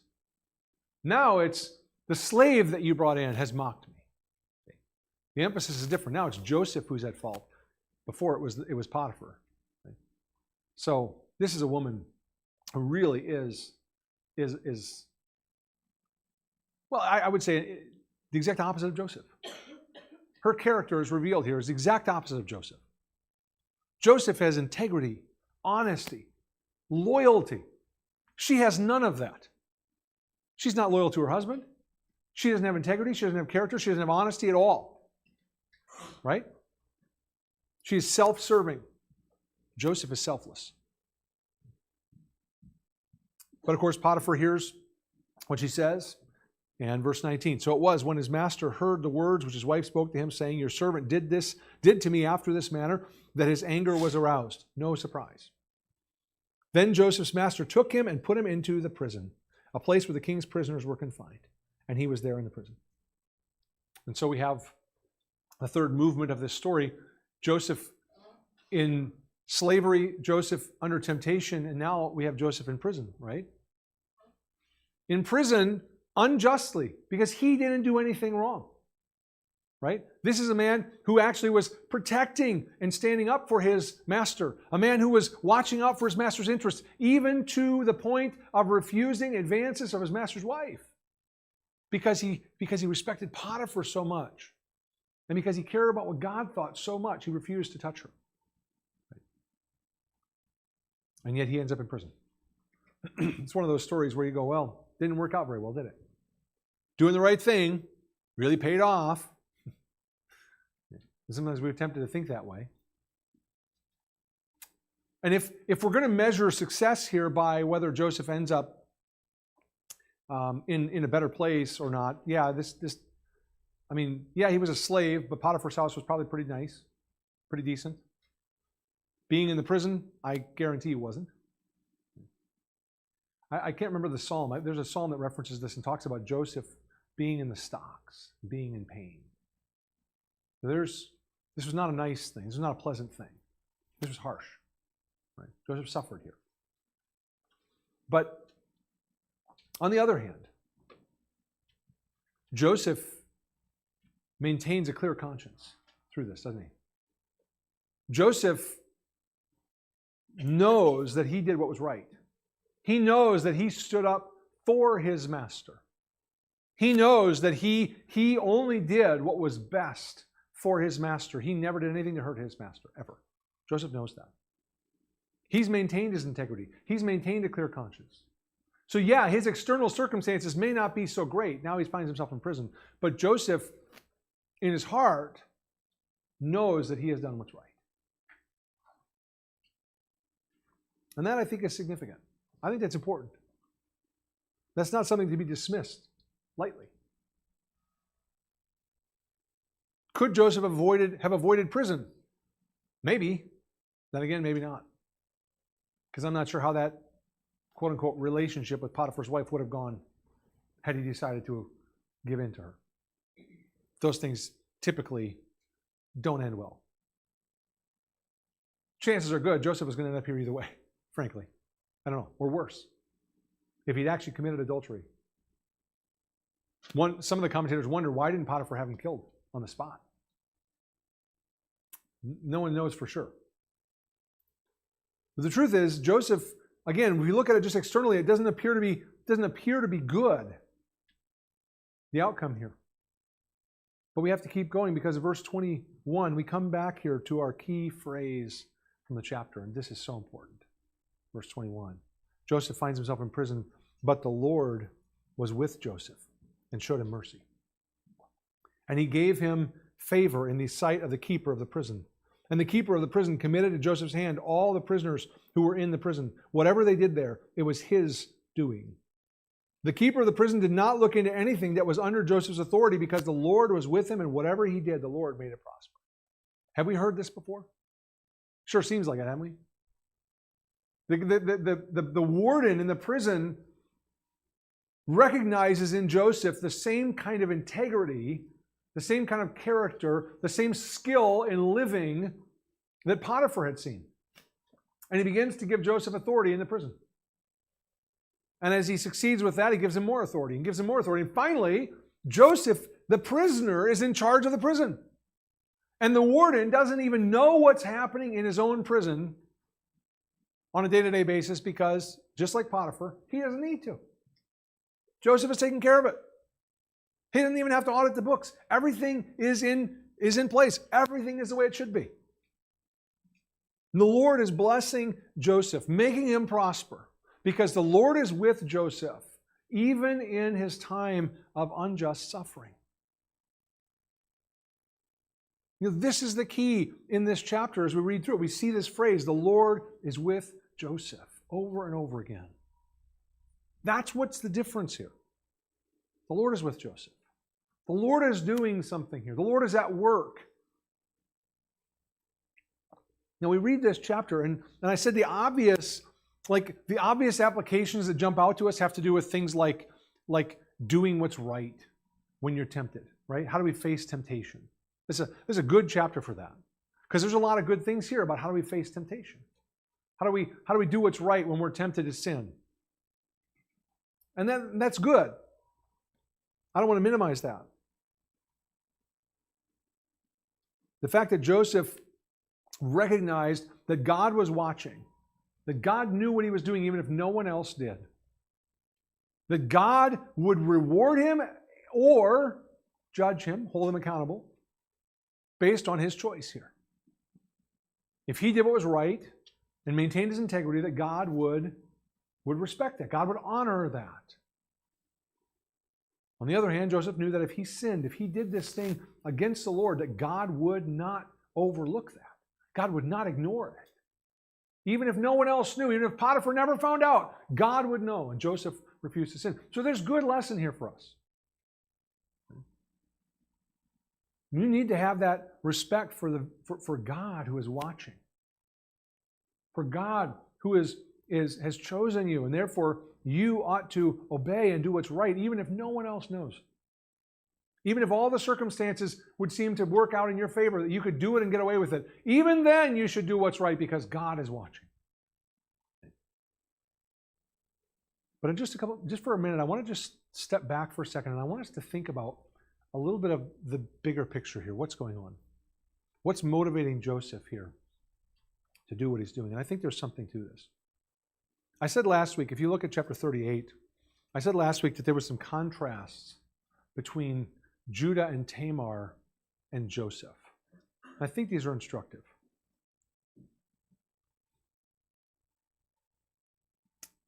Speaker 1: Now it's the slave that you brought in has mocked me. The emphasis is different. Now it's Joseph who's at fault. Before it was Potiphar. So this is a woman who really is well, I would say the exact opposite of Joseph. Her character is revealed here as the exact opposite of Joseph. Joseph has integrity, honesty, loyalty. She has none of that. She's not loyal to her husband. She doesn't have integrity. She doesn't have character. She doesn't have honesty at all. Right? She is self-serving. Joseph is selfless. But of course, Potiphar hears what she says. And verse 19, so it was when his master heard the words which his wife spoke to him, saying, your servant did to me after this manner, that his anger was aroused. No surprise. Then Joseph's master took him and put him into the prison, a place where the king's prisoners were confined. And he was there in the prison. And so we have the third movement of this story. Joseph in slavery, Joseph under temptation, and now we have Joseph in prison, right? In prison, unjustly, because he didn't do anything wrong, right? This is a man who actually was protecting and standing up for his master, a man who was watching out for his master's interests, even to the point of refusing advances of his master's wife, because he respected Potiphar so much, and because he cared about what God thought so much, he refused to touch her. And yet he ends up in prison. It's one of those stories where you go, well, didn't work out very well, did it? Doing the right thing really paid off. Sometimes we're tempted to think that way. And if we're going to measure success here by whether Joseph ends up in a better place or not, he was a slave, but Potiphar's house was probably pretty nice, pretty decent. Being in the prison, I guarantee he wasn't. I can't remember the psalm. There's a psalm that references this and talks about Joseph being in the stocks, being in pain. This was not a nice thing. This was not a pleasant thing. This was harsh. Right? Joseph suffered here. But on the other hand, Joseph maintains a clear conscience through this, doesn't he? Joseph knows that he did what was right. He knows that he stood up for his master. He knows that he only did what was best for his master. He never did anything to hurt his master, ever. Joseph knows that. He's maintained his integrity. He's maintained a clear conscience. So yeah, his external circumstances may not be so great. Now he finds himself in prison. But Joseph, in his heart, knows that he has done what's right. And that, I think, is significant. I think that's important. That's not something to be dismissed lightly. Could Joseph have avoided prison? Maybe. Then again, maybe not. Because I'm not sure how that quote-unquote relationship with Potiphar's wife would have gone had he decided to give in to her. Those things typically don't end well. Chances are good Joseph was going to end up here either way, frankly. I don't know, or worse, if he'd actually committed adultery. Some of the commentators wonder, why didn't Potiphar have him killed on the spot? No one knows for sure. But the truth is, Joseph, again, if you look at it just externally, it doesn't appear to be good, the outcome here. But we have to keep going because of verse 21, we come back here to our key phrase from the chapter, and this is so important. Verse 21. Joseph finds himself in prison, but the Lord was with Joseph and showed him mercy. And he gave him favor in the sight of the keeper of the prison. And the keeper of the prison committed to Joseph's hand all the prisoners who were in the prison. Whatever they did there, it was his doing. The keeper of the prison did not look into anything that was under Joseph's authority because the Lord was with him, and whatever he did, the Lord made it prosper. Have we heard this before? Sure seems like it, haven't we? The warden in the prison recognizes in Joseph the same kind of integrity, the same kind of character, the same skill in living that Potiphar had seen. And he begins to give Joseph authority in the prison. And as he succeeds with that, he gives him more authority and gives him more authority. And finally, Joseph, the prisoner, is in charge of the prison. And the warden doesn't even know what's happening in his own prison on a day-to-day basis because, just like Potiphar, he doesn't need to. Joseph is taking care of it. He doesn't even have to audit the books. Everything is in place. Everything is the way it should be. And the Lord is blessing Joseph, making him prosper, because the Lord is with Joseph, even in his time of unjust suffering. This is the key in this chapter as we read through it. We see this phrase, the Lord is with Joseph, over and over again. That's what's the difference here. The Lord is with Joseph. The Lord is doing something here. The Lord is at work. Now we read this chapter, and I said the obvious applications that jump out to us have to do with things like doing what's right when you're tempted, right? How do we face temptation? This is a good chapter for that, because there's a lot of good things here about how do we face temptation. How do we do what's right when we're tempted to sin? And that's good. I don't want to minimize that. The fact that Joseph recognized that God was watching, that God knew what he was doing even if no one else did, that God would reward him or judge him, hold him accountable, based on his choice here. If he did what was right and maintained his integrity, that God would respect that. God would honor that. On the other hand, Joseph knew that if he sinned, if he did this thing against the Lord, that God would not overlook that. God would not ignore it. Even if no one else knew, even if Potiphar never found out, God would know, and Joseph refused to sin. So there's good lesson here for us. You need to have that respect for God who is watching, for God who has chosen you, and therefore you ought to obey and do what's right, even if no one else knows. Even if all the circumstances would seem to work out in your favor, that you could do it and get away with it, even then you should do what's right because God is watching. But in just for a minute, I want to just step back for a second, and I want us to think about a little bit of the bigger picture here. What's going on? What's motivating Joseph here to do what he's doing? And I think there's something to this. I said last week, if you look at chapter 38, I said last week that there were some contrasts between Judah and Tamar and Joseph. I think these are instructive.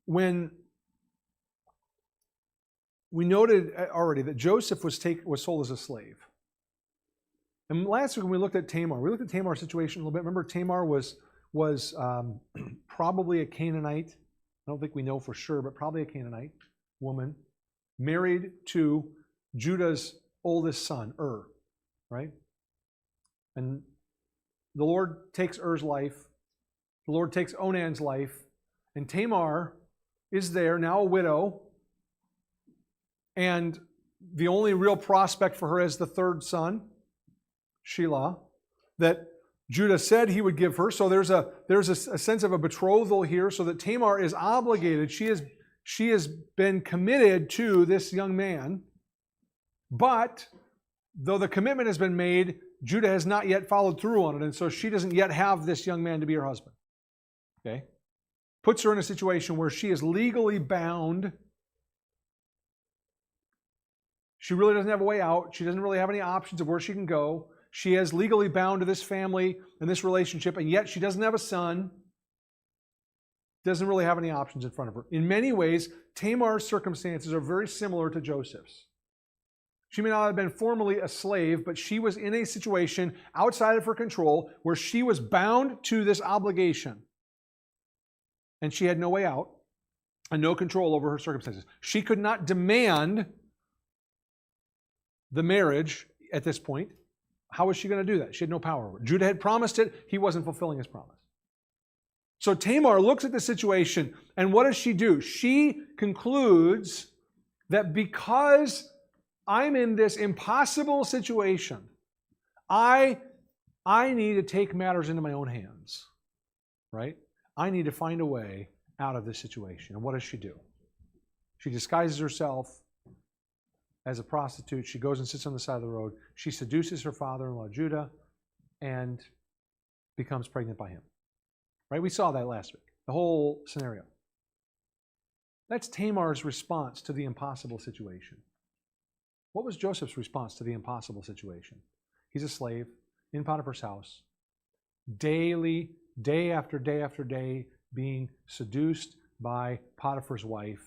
Speaker 1: When we noted already that Joseph was sold as a slave. And last week when we looked at Tamar's situation a little bit. Remember, Tamar was probably a Canaanite. I don't think we know for sure, but probably a Canaanite woman, married to Judah's oldest son, right? And the Lord takes Er's life. The Lord takes Onan's life. And Tamar is there, now a widow. And the only real prospect for her is the third son, Shelah, that Judah said he would give her. So there's a sense of a betrothal here, so that Tamar is obligated. She has been committed to this young man. But though the commitment has been made, Judah has not yet followed through on it, and so she doesn't yet have this young man to be her husband. Okay? Puts her in a situation where she is legally bound. She really doesn't have a way out. She doesn't really have any options of where she can go. She is legally bound to this family and this relationship, and yet she doesn't have a son. Doesn't really have any options in front of her. In many ways, Tamar's circumstances are very similar to Joseph's. She may not have been formally a slave, but she was in a situation outside of her control where she was bound to this obligation. And she had no way out and no control over her circumstances. She could not demand the marriage at this point. How was she going to do that? She had no power over it. Judah had promised it. He wasn't fulfilling his promise. So Tamar looks at the situation, and what does she do? She concludes that because I'm in this impossible situation, I need to take matters into my own hands, right? I need to find a way out of this situation. And what does she do? She disguises herself as a prostitute. She goes and sits on the side of the road. She seduces her father-in-law, Judah, and becomes pregnant by him. Right? We saw that last week, the whole scenario. That's Tamar's response to the impossible situation. What was Joseph's response to the impossible situation? He's a slave in Potiphar's house, daily, day after day after day, being seduced by Potiphar's wife.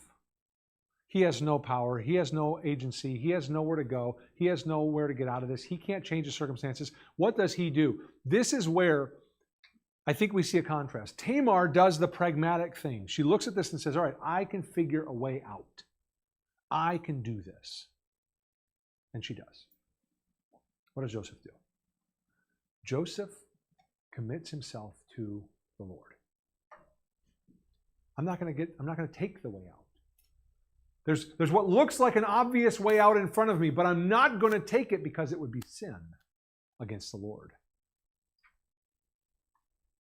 Speaker 1: He has no power. He has no agency. He has nowhere to go. He has nowhere to get out of this. He can't change the circumstances. What does he do? This is where I think we see a contrast. Tamar does the pragmatic thing. She looks at this and says, all right, I can figure a way out. I can do this. And she does. What does Joseph do? Joseph commits himself to the Lord. I'm not going to take the way out. There's what looks like an obvious way out in front of me, but I'm not going to take it because it would be sin against the Lord.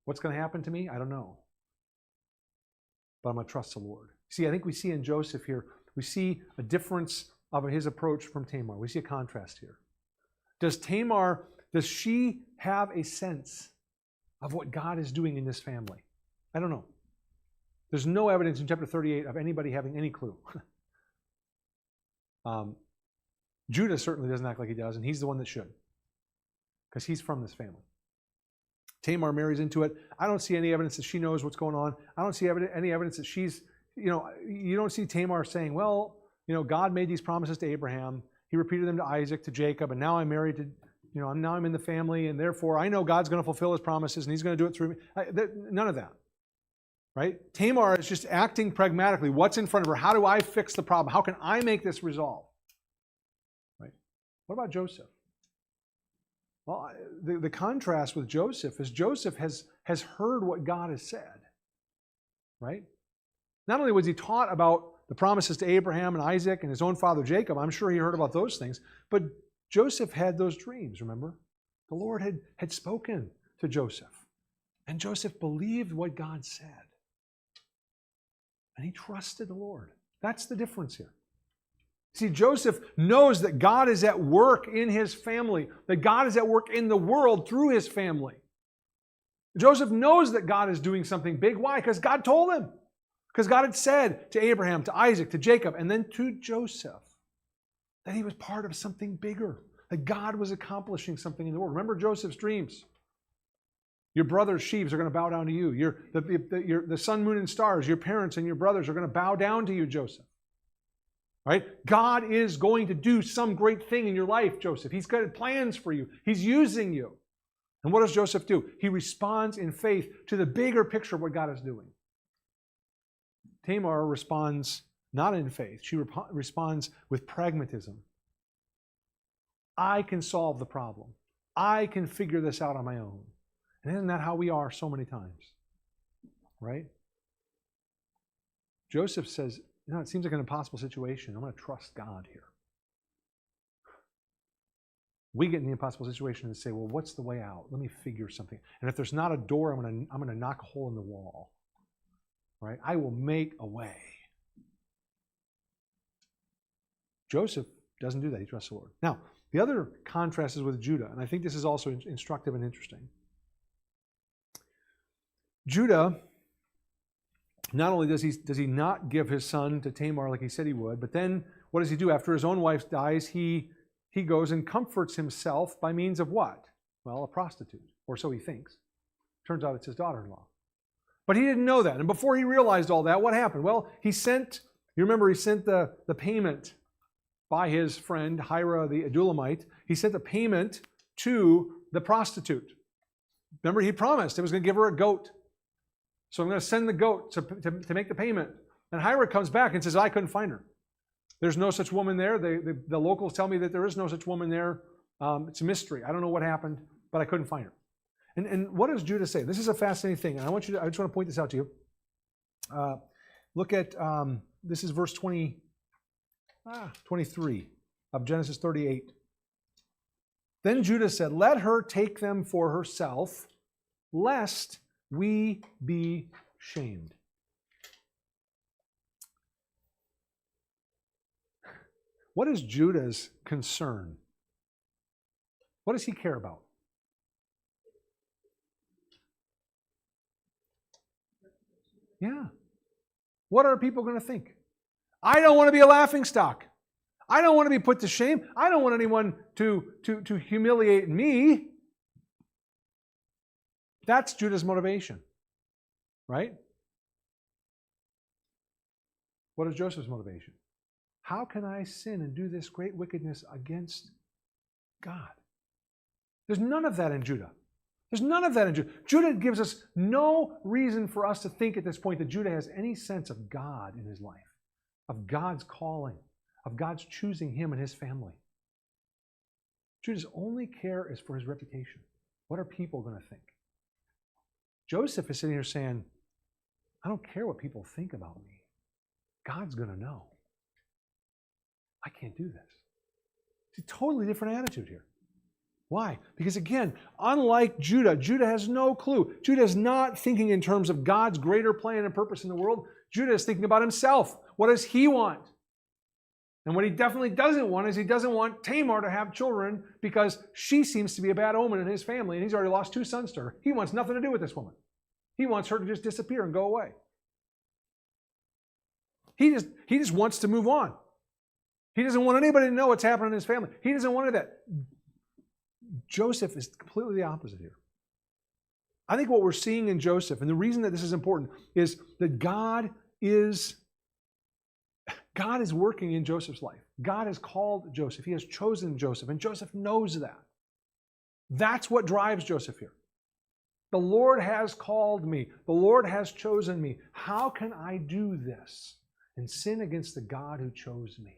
Speaker 1: What's going to happen to me? I don't know. But I'm going to trust the Lord. See, I think we see in Joseph here, we see a difference of his approach from Tamar. We see a contrast here. Does she have a sense of what God is doing in this family? I don't know. There's no evidence in chapter 38 of anybody having any clue. Judah certainly doesn't act like he does, and he's the one that should, because he's from this family. Tamar marries into it. I don't see any evidence that she knows what's going on. I don't see any evidence that she's, you don't see Tamar saying, well, God made these promises to Abraham. He repeated them to Isaac, to Jacob, and now I'm married to, now I'm in the family, and therefore I know God's going to fulfill his promises, and he's going to do it through me. None of that. Right? Tamar is just acting pragmatically. What's in front of her? How do I fix the problem? How can I make this resolve? Right? What about Joseph? Well, the contrast with Joseph is Joseph has heard what God has said. Right? Not only was he taught about the promises to Abraham and Isaac and his own father Jacob, I'm sure he heard about those things, but Joseph had those dreams, remember? The Lord had spoken to Joseph, and Joseph believed what God said. And he trusted the Lord. That's the difference here. See, Joseph knows that God is at work in his family, that God is at work in the world through his family. Joseph knows that God is doing something big. Why? Because God told him. Because God had said to Abraham, to Isaac, to Jacob, and then to Joseph that he was part of something bigger, that God was accomplishing something in the world. Remember Joseph's dreams. Your brothers' sheaves are going to bow down to you. The sun, moon, and stars, your parents and your brothers are going to bow down to you, Joseph. Right? God is going to do some great thing in your life, Joseph. He's got plans for you. He's using you. And what does Joseph do? He responds in faith to the bigger picture of what God is doing. Tamar responds not in faith. She responds with pragmatism. I can solve the problem. I can figure this out on my own. And isn't that how we are so many times? Right? Joseph says, it seems like an impossible situation. I'm going to trust God here. We get in the impossible situation and say, well, what's the way out? Let me figure something. And if there's not a door, I'm going to knock a hole in the wall. Right? I will make a way. Joseph doesn't do that. He trusts the Lord. Now, the other contrast is with Judah, and I think this is also instructive and interesting. Judah, not only does he not give his son to Tamar like he said he would, but then what does he do? After his own wife dies, he goes and comforts himself by means of what? Well, a prostitute, or so he thinks. Turns out it's his daughter-in-law. But he didn't know that. And before he realized all that, what happened? Well, he sent the payment by his friend Hira the Adullamite. He sent the payment to the prostitute. Remember, he promised he was going to give her a goat. So I'm going to send the goat to make the payment. And Hira comes back and says, I couldn't find her. There's no such woman there. The locals tell me that there is no such woman there. It's a mystery. I don't know what happened, but I couldn't find her. And what does Judah say? This is a fascinating thing, and I just want to point this out to you. Look at, this is verse 23 of Genesis 38. Then Judah said, let her take them for herself, lest we be shamed. What is Judah's concern? What does he care about? Yeah. What are people going to think? I don't want to be a laughingstock. I don't want to be put to shame. I don't want anyone to humiliate me. That's Judah's motivation, right? What is Joseph's motivation? How can I sin and do this great wickedness against God? There's none of that in Judah. There's none of that in Judah. Judah gives us no reason for us to think at this point that Judah has any sense of God in his life, of God's calling, of God's choosing him and his family. Judah's only care is for his reputation. What are people going to think? Joseph is sitting here saying, I don't care what people think about me. God's going to know. I can't do this. It's a totally different attitude here. Why? Because again, unlike Judah, Judah has no clue. Judah is not thinking in terms of God's greater plan and purpose in the world. Judah is thinking about himself. What does he want? And what he definitely doesn't want is he doesn't want Tamar to have children because she seems to be a bad omen in his family, and he's already lost 2 sons to her. He wants nothing to do with this woman. He wants her to just disappear and go away. He just wants to move on. He doesn't want anybody to know what's happening in his family. He doesn't want that. Joseph is completely the opposite here. I think what we're seeing in Joseph, and the reason that this is important, is that God is working in Joseph's life. God has called Joseph. He has chosen Joseph, and Joseph knows that. That's what drives Joseph here. The Lord has called me. The Lord has chosen me. How can I do this and sin against the God who chose me?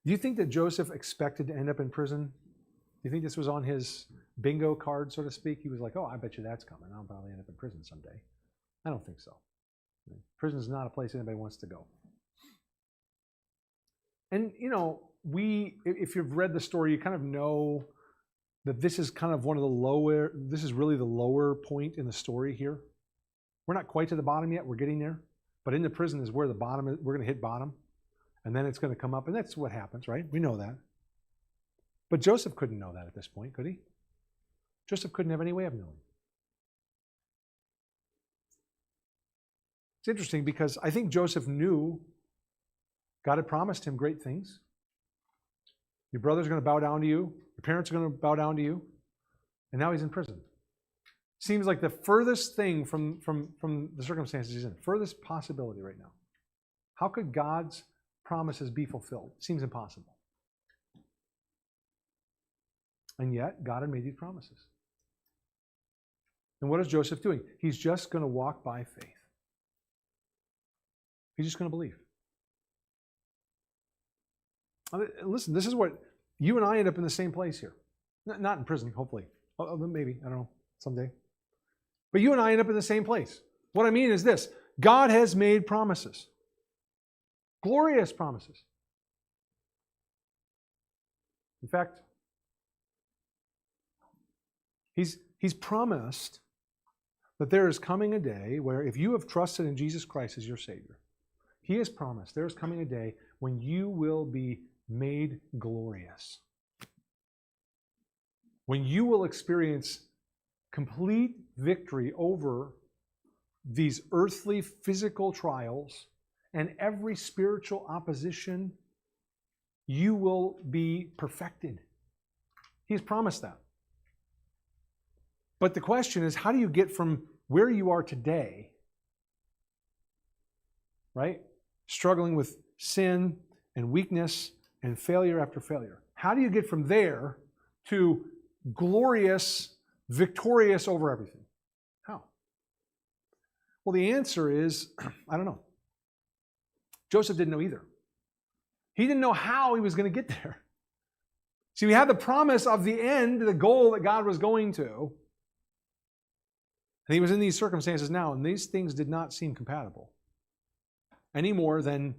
Speaker 1: Do you think that Joseph expected to end up in prison? Do you think this was on his bingo card, so to speak? He was like, oh, I bet you that's coming. I'll probably end up in prison someday. I don't think so. Prison is not a place anybody wants to go. And, if you've read the story, you kind of know that this is kind of this is really the lower point in the story here. We're not quite to the bottom yet. We're getting there. But in the prison is where the bottom is. We're going to hit bottom. And then it's going to come up, and that's what happens, right? We know that. But Joseph couldn't know that at this point, could he? Joseph couldn't have any way of knowing. It's interesting because I think Joseph knew God had promised him great things. Your brother's going to bow down to you. Your parents are going to bow down to you. And now he's in prison. Seems like the furthest thing from the circumstances he's in, furthest possibility right now. How could God's promises be fulfilled? Seems impossible. And yet, God had made these promises. And what is Joseph doing? He's just going to walk by faith. He's just going to believe. Listen, this is what you and I end up in the same place here. Not in prison, hopefully. Maybe, I don't know, someday. But you and I end up in the same place. What I mean is this: God has made promises. Glorious promises. In fact, He's promised that there is coming a day where if you have trusted in Jesus Christ as your Savior, He has promised there is coming a day when you will be made glorious. When you will experience complete victory over these earthly physical trials and every spiritual opposition, you will be perfected. He's promised that. But the question is, how do you get from where you are today, right? Struggling with sin and weakness and failure after failure. How do you get from there to glorious, victorious over everything? How? Well, the answer is, I don't know. Joseph didn't know either. He didn't know how he was going to get there. See, we had the promise of the end, the goal that God was going to. And he was in these circumstances now, and these things did not seem compatible. Any more than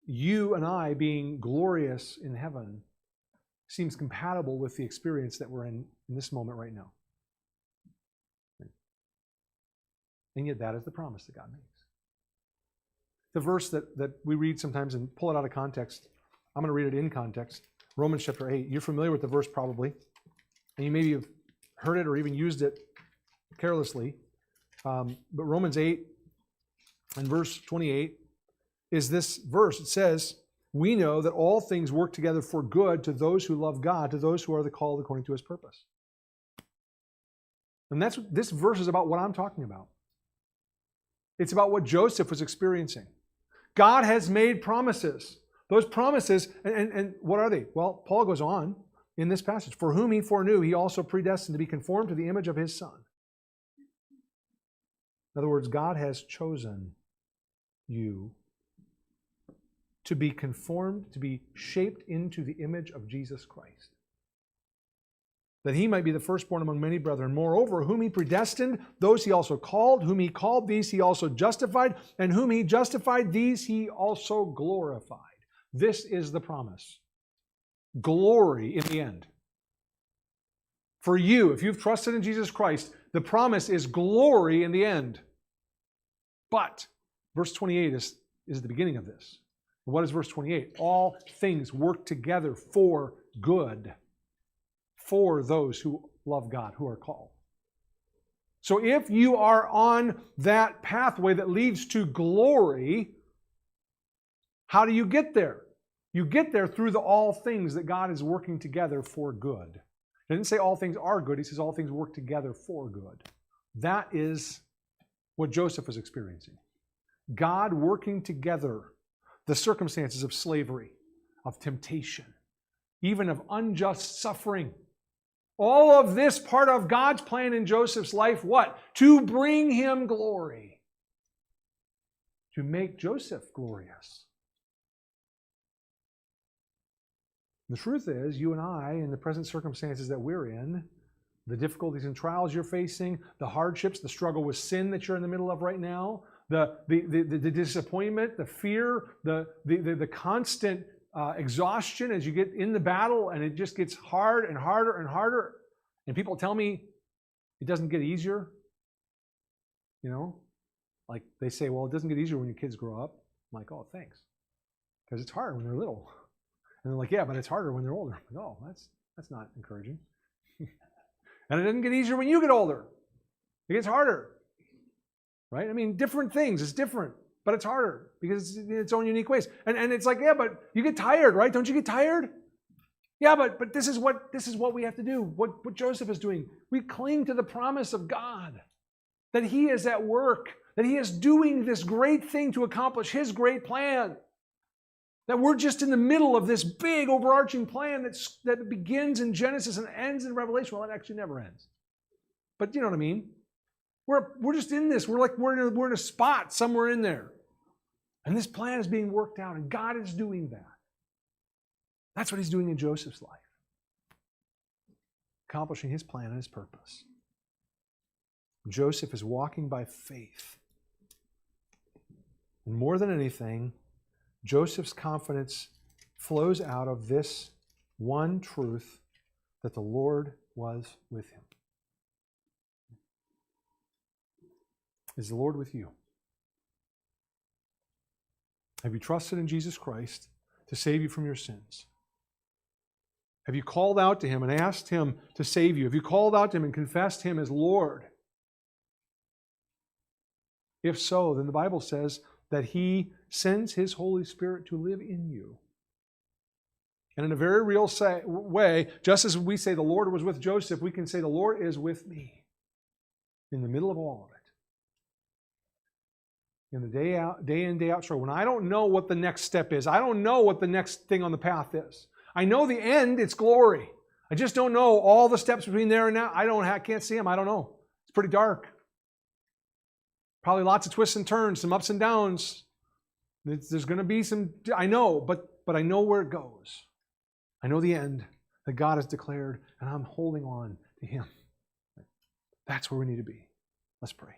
Speaker 1: you and I being glorious in heaven seems compatible with the experience that we're in this moment right now. And yet that is the promise that God makes. The verse that we read sometimes and pull it out of context, I'm going to read it in context. Romans chapter 8. You're familiar with the verse probably. And you maybe have heard it or even used it carelessly. But Romans 8 and verse 28 is this verse. It says, we know that all things work together for good to those who love God, to those who are the called according to his purpose. And this verse is about what I'm talking about. It's about what Joseph was experiencing. God has made promises. Those promises, and what are they? Well, Paul goes on in this passage. For whom he foreknew, he also predestined to be conformed to the image of his Son. In other words, God has chosen you to be conformed, to be shaped into the image of Jesus Christ, that he might be the firstborn among many brethren. Moreover, whom he predestined, those he also called. Whom he called, these he also justified. And whom he justified, these he also glorified. This is the promise. Glory in the end. For you, if you've trusted in Jesus Christ, the promise is glory in the end. But verse 28 is the beginning of this. And what is verse 28? All things work together for good for those who love God, who are called. So if you are on that pathway that leads to glory, how do you get there? You get there through the all things that God is working together for good. He didn't say all things are good. He says all things work together for good. That is what Joseph was experiencing. God working together the circumstances of slavery, of temptation, even of unjust suffering. All of this part of God's plan in Joseph's life, what? To bring him glory. To make Joseph glorious. The truth is, you and I, in the present circumstances that we're in, the difficulties and trials you're facing, the hardships, the struggle with sin that you're in the middle of right now, the disappointment, the fear, the constant exhaustion as you get in the battle, and it just gets hard and harder and harder. And people tell me it doesn't get easier. You know, like they say, well, it doesn't get easier when your kids grow up. I'm like, oh, thanks, because it's hard when they're little. And they're like, yeah, but it's harder when they're older. I'm like, oh, that's not encouraging. And it doesn't get easier when you get older. It gets harder. Right? I mean, different things. It's different, but it's harder because it's in its own unique ways. And it's like, yeah, but you get tired, right? Don't you get tired? Yeah, but this is what we have to do. What Joseph is doing. We cling to the promise of God that he is at work, that he is doing this great thing to accomplish his great plan. That we're just in the middle of this big overarching plan that begins in Genesis and ends in Revelation. Well, it actually never ends. But you know what I mean? We're just in this. We're in a spot somewhere in there. And this plan is being worked out, and God is doing that. That's what he's doing in Joseph's life. Accomplishing his plan and his purpose. Joseph is walking by faith. And more than anything, Joseph's confidence flows out of this one truth, that the Lord was with him. Is the Lord with you? Have you trusted in Jesus Christ to save you from your sins? Have you called out to him and asked him to save you? Have you called out to him and confessed him as Lord? If so, then the Bible says that he sends his Holy Spirit to live in you. And in a very real way, just as we say the Lord was with Joseph, we can say the Lord is with me in the middle of all of it. In the day in, day out struggle. When I don't know what the next step is, I don't know what the next thing on the path is. I know the end, it's glory. I just don't know all the steps between there and now. I can't see them. I don't know. It's pretty dark. Probably lots of twists and turns, some ups and downs. There's going to be some, I know, but I know where it goes. I know the end that God has declared, and I'm holding on to him. That's where we need to be. Let's pray.